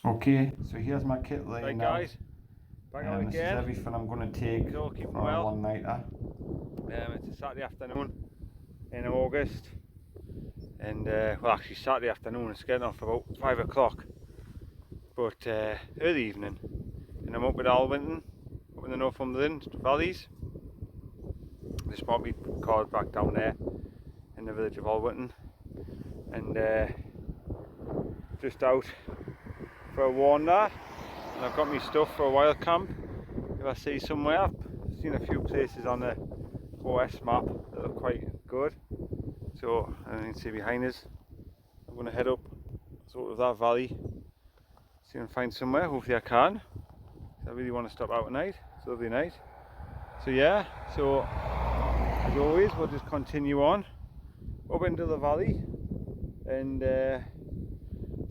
Okay, so here's my kit laying Right now. guys, back out This is again. everything I'm going to take It's all keeping for well. one nighter. It's a Saturday afternoon in August, and well, actually Saturday afternoon. It's getting off about 5 o'clock, but early evening, and I'm up at Alwinton, up in the Northumberland valleys. Just brought me car back down there in the village of Alwinton, and just out for a wander. And I've got my stuff for a wild camp. If I see somewhere, I've seen a few places on the OS map that look quite good. So, and you can see behind us, I'm going to head up sort of that valley, see if I can find somewhere. Hopefully I can. I really want to stop out at night. It's a lovely night. So yeah, so as always, we'll just continue on up into the valley and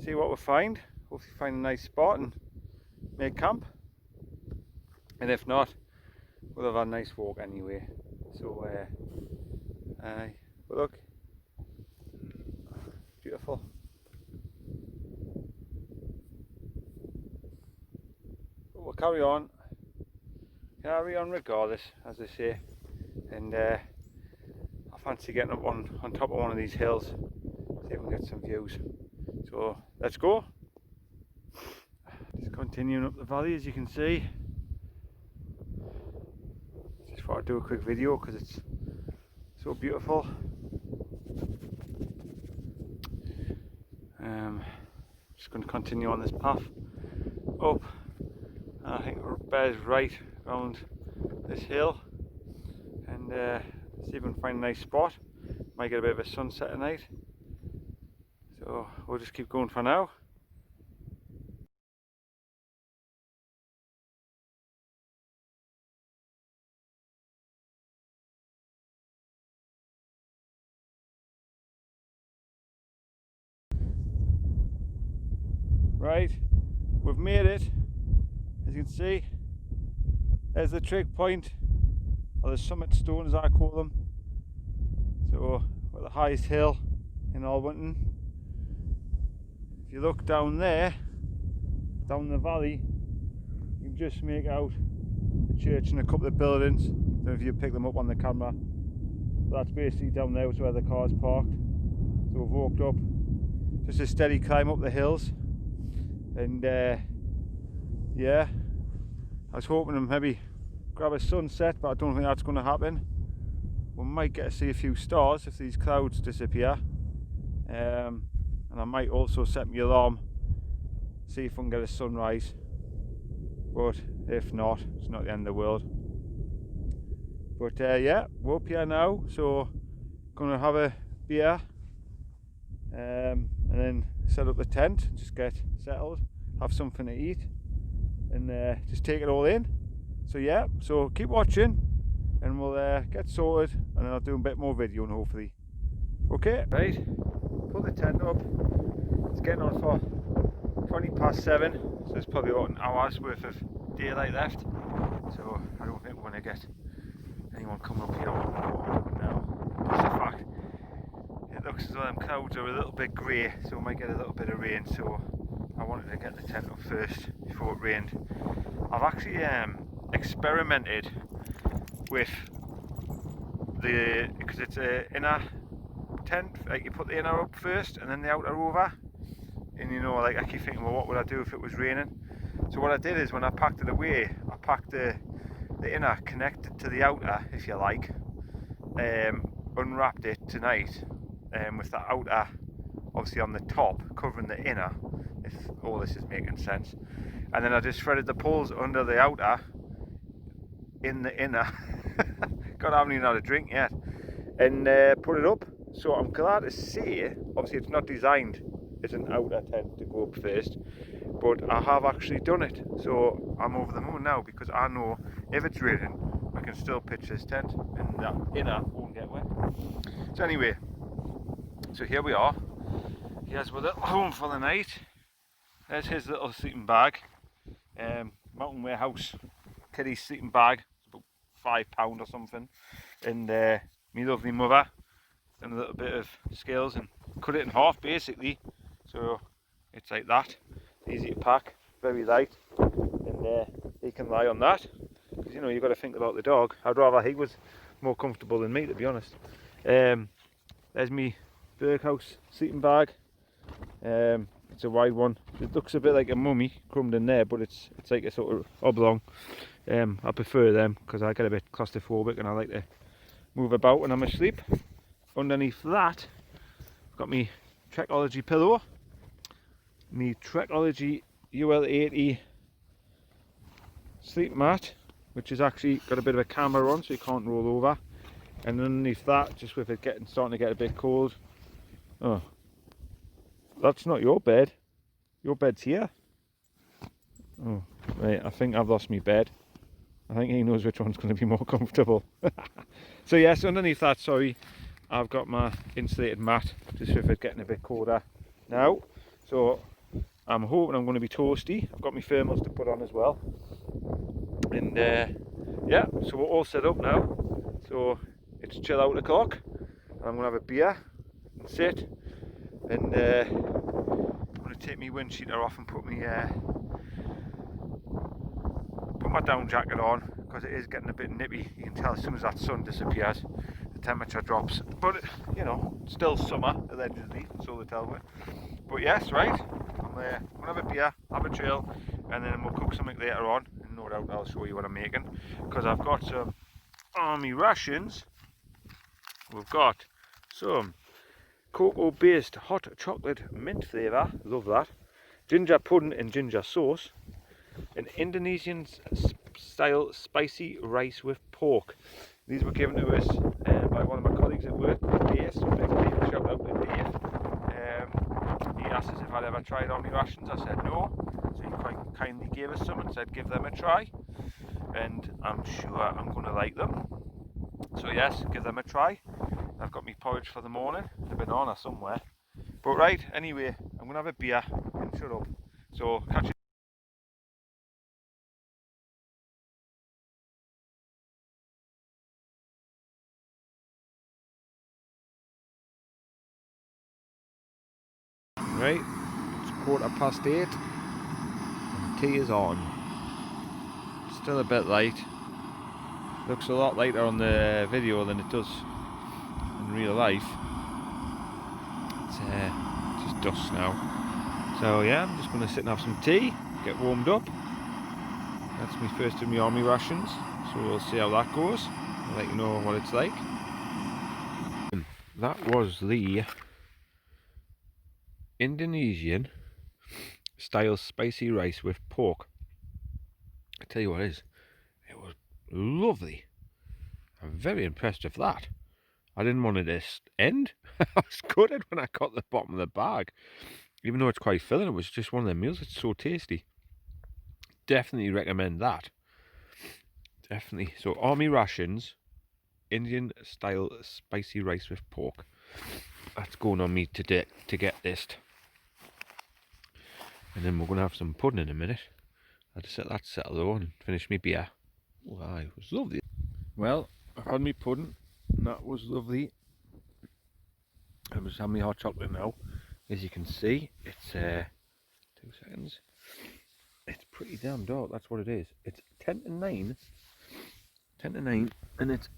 see what we find. Hopefully find a nice spot and make camp. And if not, we'll have a nice walk anyway. So but look, beautiful. But we'll carry on regardless, as I say. And I fancy getting up on top of one of these hills, see if we can get some views. So let's go. Just continuing up the valley, as you can see. Just thought I'd do a quick video because it's so beautiful. Just going to continue on this path up, and I think it bears right around this hill, and see if we can find a nice spot. Might get a bit of a sunset at night, so we'll just keep going for now. Right, we've made it. As you can see, there's the trig point, or the summit stone as I call them. So we're at the highest hill in Alwinton. If you look down there, down the valley, you can just make out the church and a couple of buildings. I don't know if you pick them up on the camera. But that's basically down there, where the car's parked. So we've walked up, just a steady climb up the hills. And yeah, I was hoping to maybe grab a sunset, but I don't think that's going to happen. We might get to see a few stars if these clouds disappear, and I might also set my alarm, see if I can get a sunrise. But if not, it's not the end of the world. But yeah, we're up here now, so gonna have a beer, and then set up the tent, just get settled, have something to eat, and just take it all in. So yeah, so keep watching, and we'll get sorted, and I'll do a bit more video, and hopefully. Okay, right, put the tent up. It's getting on for 7:20, so there's probably about an hour's worth of daylight left. So I don't think we're going to get anyone coming up here now. Plus the fact it looks as though them clouds are a little bit grey, so we might get a little bit of rain. So I wanted to get the tent up first before it rained. I've actually experimented with because it's an inner tent, like you put the inner up first and then the outer over. And you know, like I keep thinking, well, what would I do if it was raining? So what I did is, when I packed it away, I packed the inner connected to the outer, if you like, unwrapped it tonight, with the outer obviously on the top covering the inner, if all this is making sense. And then I just threaded the poles under the outer in the inner. God, I haven't even had a drink yet, and put it up. So I'm glad to say, obviously it's not designed as an outer tent to go up first, but I have actually done it. So I'm over the moon now, because I know if it's raining, I can still pitch this tent and that inner won't get wet. So anyway, so here we are. Here's our little home for the night. There's his little sleeping bag, Mountain Warehouse kiddie sleeping bag. It's about £5 or something. And my lovely mother done a little bit of scales and cut it in half basically, so it's like that. easy to pack, very light, and he can lie on that. Because you know, you've got to think about the dog. I'd rather he was more comfortable than me, to be honest. There's me Birdhouse Sleeping Bag. It's a wide one. It looks a bit like a mummy crumbed in there, but it's like a sort of oblong. I prefer them because I get a bit claustrophobic and I like to move about when I'm asleep. Underneath that, I've got me Trekology pillow, me Trekology UL80 sleep mat, which has actually got a bit of a camera on so you can't roll over, and underneath that, just with it starting to get a bit cold. Oh, that's not your bed. Your bed's here. Oh, right, I think I've lost my bed. I think he knows which one's going to be more comfortable. So yes, underneath that, sorry, I've got my insulated mat, just with it getting a bit colder now. So I'm hoping I'm going to be toasty. I've got my thermals to put on as well. And yeah, so we're all set up now. So it's chill out o'clock. I'm going to have a beer and sit. And I'm going to take my wind cheater off and put my down jacket on, because it is getting a bit nippy. You can tell as soon as that sun disappears, the temperature drops. But you know, still summer allegedly, so they tell me. But yes, right. I'm gonna have a beer, have a chill, and then we'll cook something later on. And no doubt I'll show you what I'm making, because I've got some army rations. We've got some cocoa-based hot chocolate mint flavour. Love that. Ginger pudding and ginger sauce. An Indonesian style spicy rice with pork. These were given to us by one of my colleagues at work, Dave. So big shout out to Dave. He asked us if I'd ever tried Omni rations. I said no. So he quite kindly gave us some and said give them a try. And I'm sure I'm going to like them. So yes, give them a try. I've got my porridge for the morning, a banana somewhere. But right, anyway, I'm going to have a beer and shut up. So catch you. Right, it's 8:15 and tea is on. Still a bit light. Looks a lot lighter on the video than it does in real life. It's just dusk now. So yeah, I'm just going to sit and have some tea, get warmed up. That's my first of my army rations, so we'll see how that goes. I'll let you know what it's like. That was the Indonesian style spicy rice with pork. I tell you what it is, it was lovely. I'm very impressed with that. I didn't want it to end. I was gutted when I got the bottom of the bag. Even though it's quite filling, it was just one of the meals. It's so tasty. Definitely recommend that. Definitely. So army rations, Indian style spicy rice with pork. That's going on me today to get this. And then we're going to have some pudding in a minute. I'll just let that settle though and finish my beer. Wow, it was lovely. Well, I've had my pudding, and that was lovely. I'm just having my hot chocolate now. As you can see, it's 2 seconds. It's pretty damn dark, that's what it is. It's 10 to 9. 10 to 9, and it's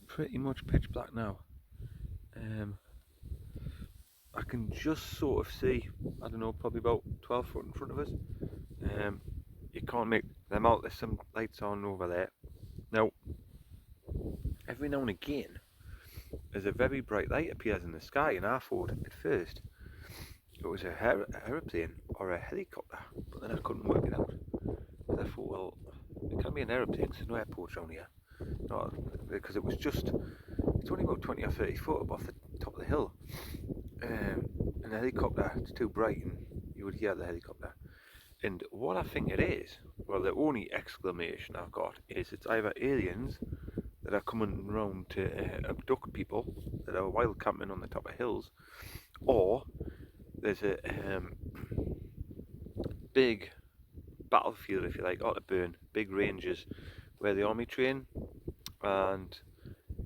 pretty much pitch black now. I can just sort of see, I don't know, probably about 12 foot in front of us. You can't make them out. There's some lights on over there. Now, every now and again, there's a very bright light appears in the sky, and I thought at first it was a aeroplane or a helicopter, but then I couldn't work it out. And I thought, well, it can't be an aeroplane because there's no airports around here. Not because it was just, it's only about 20 or 30 foot above the top of the hill. And the helicopter, it's too bright and you would hear the helicopter. And what I think it is, well, the only exclamation I've got is it's either aliens that are coming around to abduct people that are wild camping on the top of hills, or there's a big battlefield, if you like, Otterburn, big ranges where the army train, and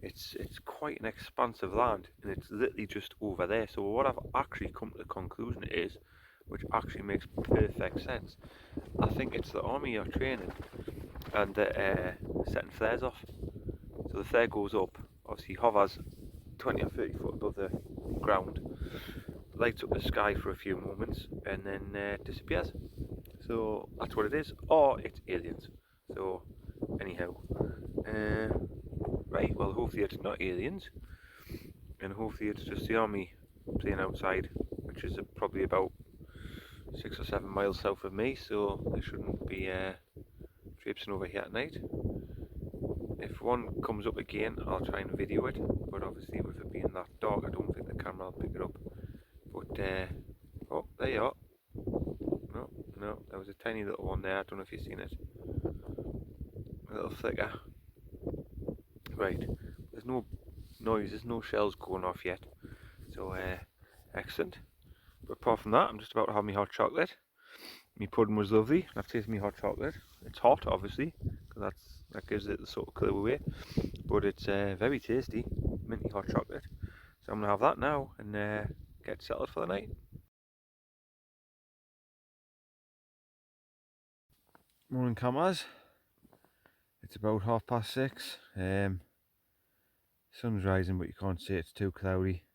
it's quite an expansive land, and it's literally just over there. So what I've actually come to the conclusion is which actually makes perfect sense. I think it's the army you're training and setting flares off. So the flare goes up, obviously hovers 20 or 30 foot above the ground, lights up the sky for a few moments, and then disappears. So that's what it is, or it's aliens. So anyhow, right, well hopefully it's not aliens, and hopefully it's just the army playing outside, which is probably about 6 or 7 miles south of me, so they shouldn't be traipsing over here at night. If one comes up again, I'll try and video it, but obviously with it being that dark, I don't think the camera will pick it up. But oh, there you are. No, there was a tiny little one there. I don't know if you've seen it. A little flicker. Right, there's no noise, there's no shells going off yet, so excellent. But apart from that, I'm just about to have my hot chocolate. My pudding was lovely. I've tasted my hot chocolate. It's hot, obviously, because that gives it the sort of colour away. But it's very tasty, minty hot chocolate. So I'm gonna have that now and get settled for the night. Morning, campers. It's about 6:30. Sun's rising, but you can't see it's too cloudy.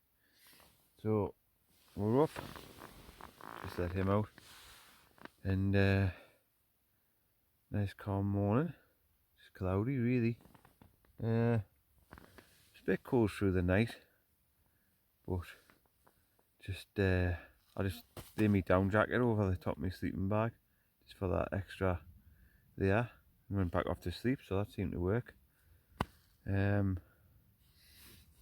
So we're up. Just let him out. And nice calm morning. It's cloudy, really. It's a bit cold through the night, but just I just lay my down jacket over the top of my sleeping bag just for that extra there, and went back off to sleep, so that seemed to work.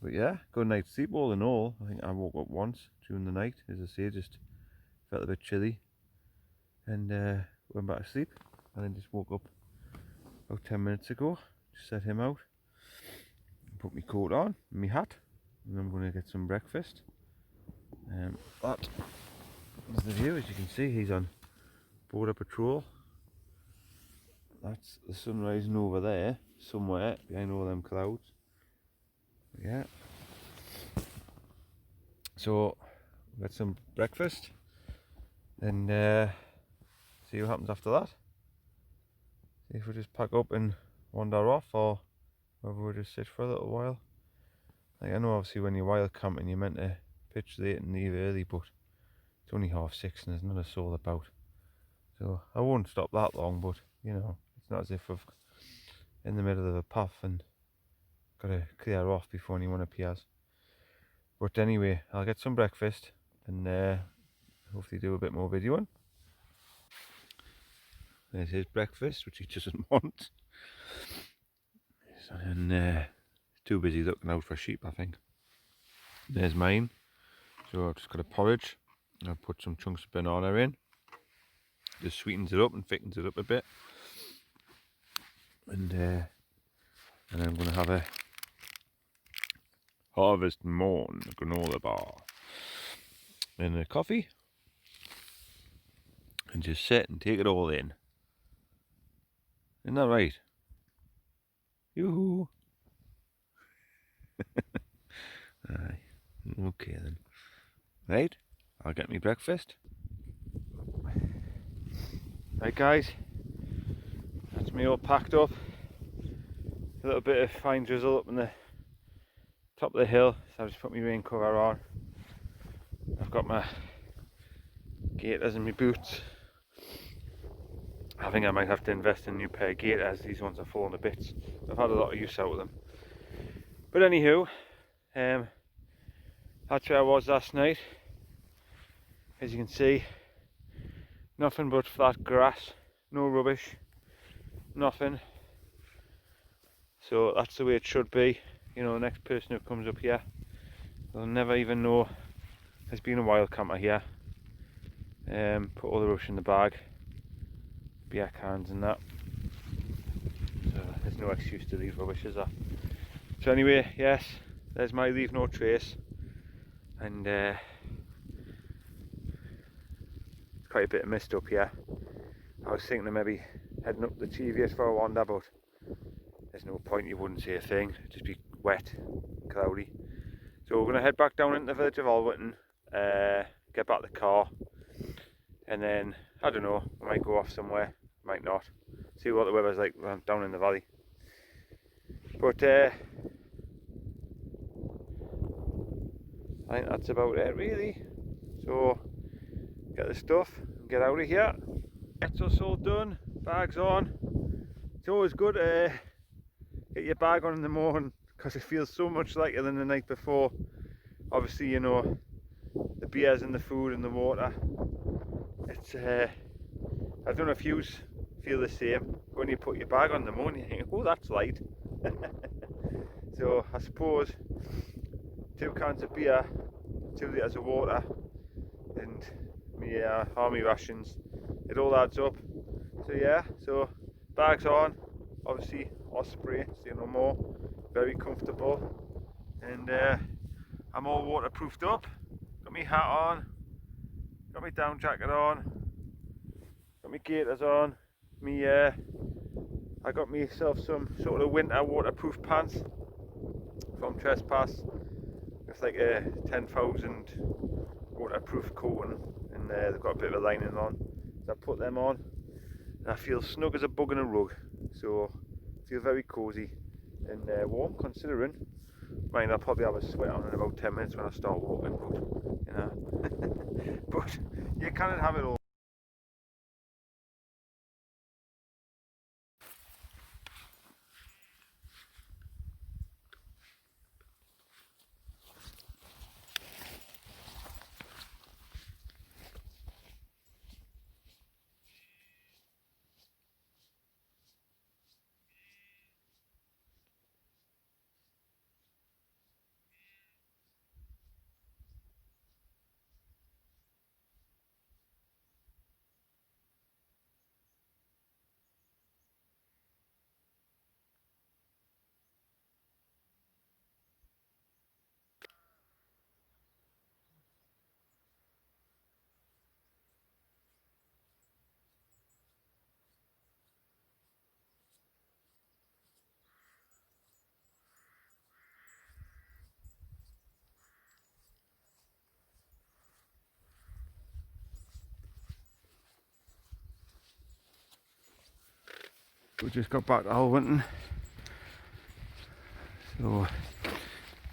But yeah, good night's sleep all in all. I think I woke up once during the night, as I say, just felt a bit chilly, and went back to sleep, and then just woke up about 10 minutes ago. Just set him out, put my coat on and my hat, and I'm going to get some breakfast. That is the view. As you can see, he's on border patrol. That's the sun rising over there somewhere behind all them clouds. Yeah, so we'll get some breakfast and see what happens after that. See if we just pack up and wander off, or whether we'll just sit for a little while. Like, I know obviously when you're wild camping you're meant to pitch late and leave early, but it's only 6:30 and there's not a soul about, so I won't stop that long. But you know, it's not as if we're in the middle of a path and got to clear off before anyone appears. But anyway, I'll get some breakfast and hopefully do a bit more videoing. There's his breakfast, which he doesn't want, and he's too busy looking out for sheep, I think. There's mine. So I've just got a porridge. I'll put some chunks of banana in. Just sweetens it up and thickens it up a bit. And then I'm going to have a Harvest Morn granola bar and a coffee. And just sit and take it all in. Isn't that right? Yoo-hoo! Aye. Okay then. Right, I'll get me breakfast. Right guys, that's me all packed up. A little bit of fine drizzle up on the top of the hill, so I've just put my rain cover on. I've got my gaiters and my boots. I think I might have to invest in a new pair of gaiters. These ones are falling to bits. I've had a lot of use out of them. But anywho, that's where I was last night. As you can see, nothing but flat grass, no rubbish, nothing. So that's the way it should be. You know, the next person who comes up here, they'll never even know there's been a wild camper here. Put all the rubbish in the bag, beer cans and that. So there's no excuse to leave rubbish, is there? So anyway, yes, there's my leave no trace. And quite a bit of mist up here. I was thinking of maybe heading up the Cheviot for a wander, but there's no point, you wouldn't see a thing, it'd just be wet, cloudy. So we're going to head back down into the village of Alwinton, get back the car, and then I don't know, I might go off somewhere, might not. See what the weather's like down in the valley. But I think that's about it really. So get the stuff and get out of here. That's us all done, bags on. It's always good to get your bag on in the morning because it feels so much lighter than the night before. Obviously, you know, the beers and the food and the water. It's I don't know if you feel the same. When you put your bag on in the morning, you think, oh, that's light. So I suppose 2 cans of beer, 2 litres of water, and my army rations, it all adds up. So yeah, so bags on, obviously Osprey, say no more, very comfortable, and I'm all waterproofed up. Got my hat on, got my down jacket on, got my gaiters on, I got myself some sort of winter waterproof pants from Trespass. It's like a 10,000 waterproof coating, and they've got a bit of a lining on. So I put them on, and I feel snug as a bug in a rug. So I feel very cosy and warm considering. Mind, I'll probably have a sweat on in about 10 minutes when I start walking, but you know. But you can't have it all. We just got back to Alwinton, so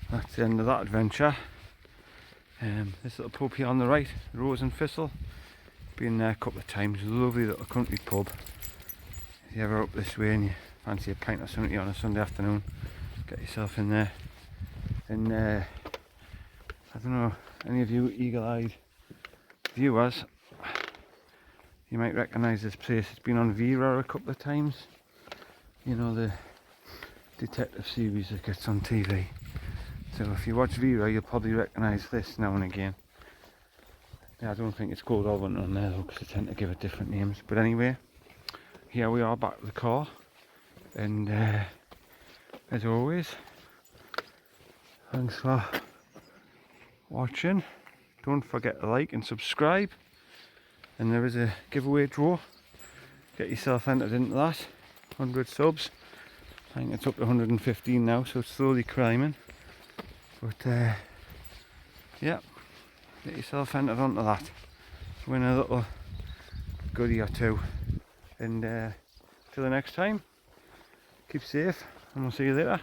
that's the end of that adventure. This little pub here on the right, Rose and Thistle, been there a couple of times. Lovely little country pub. If you're ever up this way and you fancy a pint or something on a Sunday afternoon, get yourself in there. And I don't know, any of you eagle-eyed viewers, you might recognise this place. It's been on Vera a couple of times. You know, the detective series that gets on TV. So if you watch Vera, you'll probably recognise this now and again. Yeah, I don't think it's called Alwinton on there though, because they tend to give it different names. But anyway, here we are back to the car, and as always, thanks for watching. Don't forget to like and subscribe, and there is a giveaway draw. Get yourself entered into that. 100 subs. I think it's up to 115 now, so it's slowly climbing. But yeah, get yourself entered onto that. Win a little goodie or two. And till the next time, keep safe, and we'll see you later.